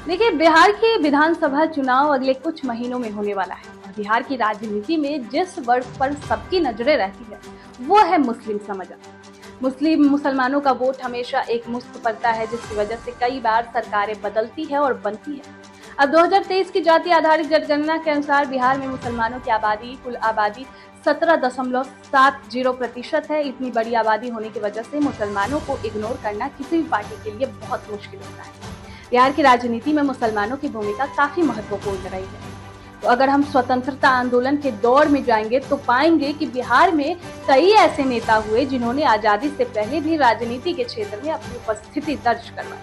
देखिए, बिहार के विधानसभा चुनाव अगले कुछ महीनों में होने वाला है और बिहार की राजनीति में जिस वर्ग पर सबकी नजरें रहती है वो है मुस्लिम समाज। मुसलमानों का वोट हमेशा एक मुश्त पड़ता है, जिसकी वजह से कई बार सरकारें बदलती है और बनती है। अब 2023 की जाति आधारित जनगणना के अनुसार बिहार में मुसलमानों की आबादी कुल आबादी 17.70% है। इतनी बड़ी आबादी होने की वजह से मुसलमानों को इग्नोर करना किसी भी पार्टी के लिए बहुत मुश्किल होता है। बिहार की राजनीति में मुसलमानों की भूमिका काफी महत्वपूर्ण रही है। तो अगर हम स्वतंत्रता आंदोलन के दौर में जाएंगे तो पाएंगे कि बिहार में कई ऐसे नेता हुए जिन्होंने आजादी से पहले भी राजनीति के क्षेत्र में अपनी उपस्थिति दर्ज करवाई।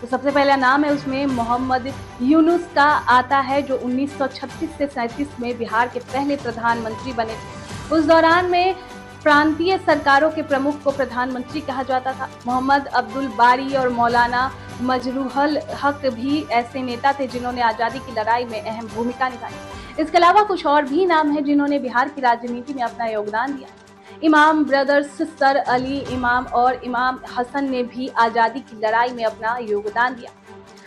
तो सबसे पहला नाम है उसमें मोहम्मद यूनुस का आता है, जो 1936 से 37 में बिहार के पहले प्रधानमंत्री बने थे। उस दौरान में प्रांतीय सरकारों के प्रमुख को प्रधानमंत्री कहा जाता था। मोहम्मद अब्दुल बारी और मौलाना मजरूहल हक भी ऐसे नेता थे जिन्होंने आजादी की लड़ाई में अहम भूमिका निभाई। इसके अलावा कुछ और भी नाम हैं जिन्होंने बिहार की राजनीति में अपना योगदान दिया। इमाम ब्रदर्स सर अली इमाम और इमाम हसन ने भी आजादी की लड़ाई में अपना योगदान दिया।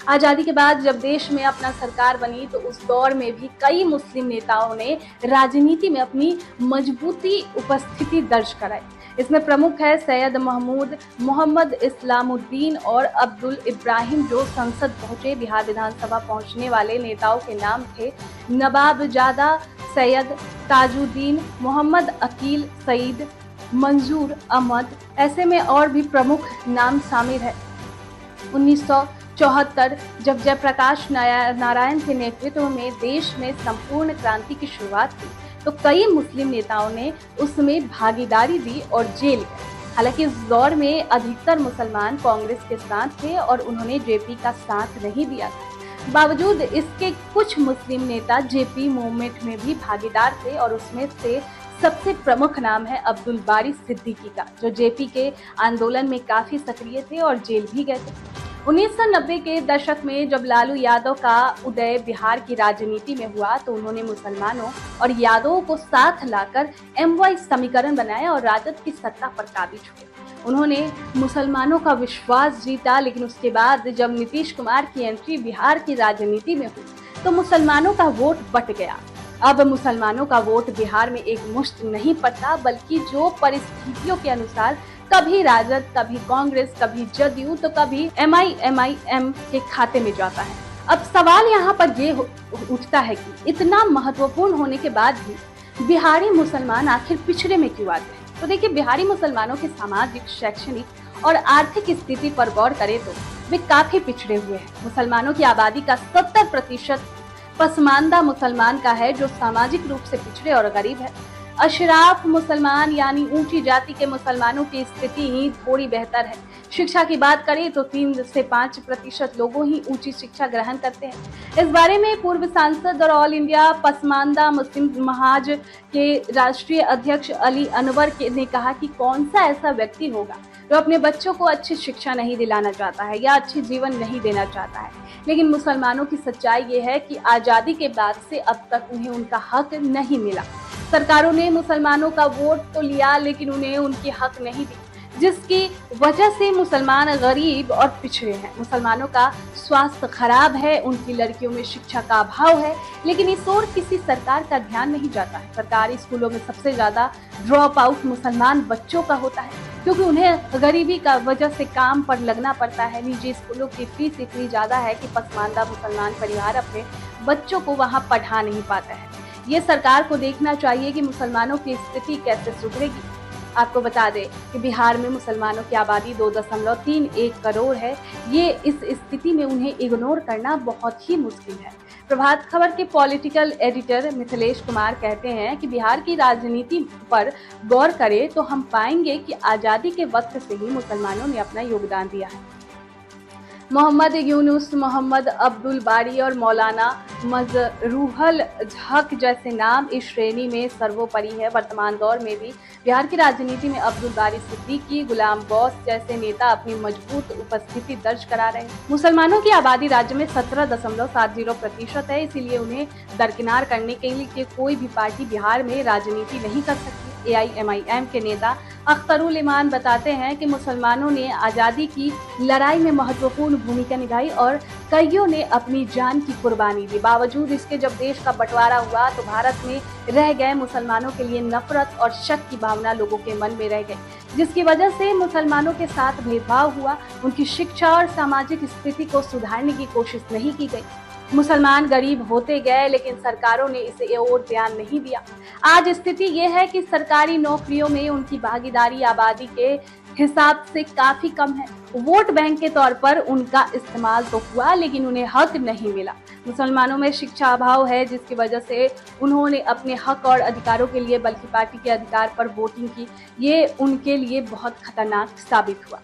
आजादी के बाद जब देश में अपना सरकार बनी तो उस दौर में भी कई मुस्लिम नेताओं ने राजनीति में अपनी मजबूती उपस्थिति दर्ज कराई। इसमें प्रमुख है सैयद महमूद, मोहम्मद इस्लामुद्दीन और अब्दुल इब्राहिम, जो संसद पहुंचे। बिहार विधानसभा पहुंचने वाले नेताओं के नाम थे नवाबजादा सैयद ताजुद्दीन, मोहम्मद अकील सईद, मंजूर अहमद। ऐसे में और भी प्रमुख नाम शामिल है। 1974 जब जयप्रकाश नारायण के नेतृत्व में देश में संपूर्ण क्रांति की शुरुआत हुई तो कई मुस्लिम नेताओं ने उसमें भागीदारी दी और जेल गए। हालांकि इस दौर में अधिकतर मुसलमान कांग्रेस के साथ थे और उन्होंने जेपी का साथ नहीं दिया था। बावजूद इसके कुछ मुस्लिम नेता जेपी मूवमेंट में भी भागीदार थे और उसमें से सबसे प्रमुख नाम है अब्दुल बारी सिद्दीकी का, जो जेपी के आंदोलन में काफी सक्रिय थे और जेल भी गए थे। 1990 के दशक में जब लालू यादव का उदय बिहार की राजनीति में हुआ तो उन्होंने मुसलमानों और यादवों को साथ लाकर एमवाई समीकरण बनाया और राजद की सत्ता पर काबिज हुए। उन्होंने मुसलमानों का विश्वास जीता, लेकिन उसके बाद जब नीतीश कुमार की एंट्री बिहार की राजनीति में हुई तो मुसलमानों का वोट बट गया। अब मुसलमानों का वोट बिहार में एक मुश्त नहीं पड़ता, बल्कि जो परिस्थितियों के अनुसार कभी राजद, कभी कांग्रेस, कभी जदयू तो कभी एमआईएम के खाते में जाता है। अब सवाल यहाँ पर ये उठता है कि इतना महत्वपूर्ण होने के बाद भी बिहारी मुसलमान आखिर पिछड़े में क्यों आते हैं। तो देखिए, बिहारी मुसलमानों की सामाजिक, शैक्षणिक और आर्थिक स्थिति पर गौर करें तो वे काफी पिछड़े हुए हैं। मुसलमानों की आबादी का 70% पसमानदा मुसलमान का है, जो सामाजिक रूप से पिछड़े और गरीब है। अशराफ मुसलमान यानी ऊंची जाति के मुसलमानों की स्थिति ही थोड़ी बेहतर है। शिक्षा की बात करें तो 3 से 5% लोगों ही ऊंची शिक्षा ग्रहण करते हैं। इस बारे में पूर्व सांसद और ऑल इंडिया पसमानदा मुस्लिम महाज के राष्ट्रीय अध्यक्ष अली अनवर ने कहा कि कौन सा ऐसा व्यक्ति होगा जो अपने बच्चों को अच्छी शिक्षा नहीं दिलाना चाहता है या अच्छी जीवन नहीं देना चाहता है। लेकिन मुसलमानों की सच्चाई ये है कि आजादी के बाद से अब तक उन्हें उनका हक नहीं मिला। सरकारों ने मुसलमानों का वोट तो लिया लेकिन उन्हें उनके हक नहीं दिए, जिसकी वजह से मुसलमान गरीब और पिछड़े हैं। मुसलमानों का स्वास्थ्य खराब है, उनकी लड़कियों में शिक्षा का अभाव है, लेकिन इस ओर किसी सरकार का ध्यान नहीं जाता है। सरकारी स्कूलों में सबसे ज्यादा ड्रॉप आउट मुसलमान बच्चों का होता है, क्योंकि उन्हें गरीबी का वजह से काम पर लगना पड़ता है। निजी स्कूलों की फीस इतनी ज्यादा है कि पसमानदा मुसलमान परिवार अपने बच्चों को वहां पढ़ा नहीं पाता है। ये सरकार को देखना चाहिए कि मुसलमानों की स्थिति कैसे सुधरेगी। आपको बता दें कि बिहार में मुसलमानों की आबादी 2.31 करोड़ है। ये इस स्थिति में उन्हें इग्नोर करना बहुत ही मुश्किल है। प्रभात खबर के पॉलिटिकल एडिटर मिथिलेश कुमार कहते हैं कि बिहार की राजनीति पर गौर करें तो हम पाएंगे कि आजादी के वक्त से ही मुसलमानों ने अपना योगदान दिया है। मोहम्मद यूनुस, मोहम्मद अब्दुल बारी और मौलाना मजरूहल हक जैसे नाम इस श्रेणी में सर्वोपरि है। वर्तमान दौर में भी बिहार की राजनीति में अब्दुल बारी सिद्दीकी, गुलाम गौस जैसे नेता अपनी मजबूत उपस्थिति दर्ज करा रहे हैं। मुसलमानों की आबादी राज्य में 17.70% है, इसीलिए उन्हें दरकिनार करने के लिए कोई भी पार्टी बिहार में राजनीति नहीं कर सकती। AIMIM के नेता अख्तरुल ईमान बताते हैं कि मुसलमानों ने आज़ादी की लड़ाई में महत्वपूर्ण भूमिका निभाई और कईयों ने अपनी जान की कुर्बानी दी। बावजूद इसके जब देश का बंटवारा हुआ तो भारत में रह गए मुसलमानों के लिए नफरत और शक की भावना लोगों के मन में रह गई, जिसकी वजह से मुसलमानों के साथ भेदभाव हुआ। उनकी शिक्षा और सामाजिक स्थिति को सुधारने की कोशिश नहीं की गई। मुसलमान गरीब होते गए, लेकिन सरकारों ने इसे और ध्यान नहीं दिया। आज स्थिति यह है कि सरकारी नौकरियों में उनकी भागीदारी आबादी के हिसाब से काफी कम है। वोट बैंक के तौर पर उनका इस्तेमाल तो हुआ, लेकिन उन्हें हक नहीं मिला। मुसलमानों में शिक्षा अभाव है, जिसकी वजह से उन्होंने अपने हक और अधिकारों के लिए बल्कि पार्टी के अधिकार पर वोटिंग की। ये उनके लिए बहुत खतरनाक साबित हुआ।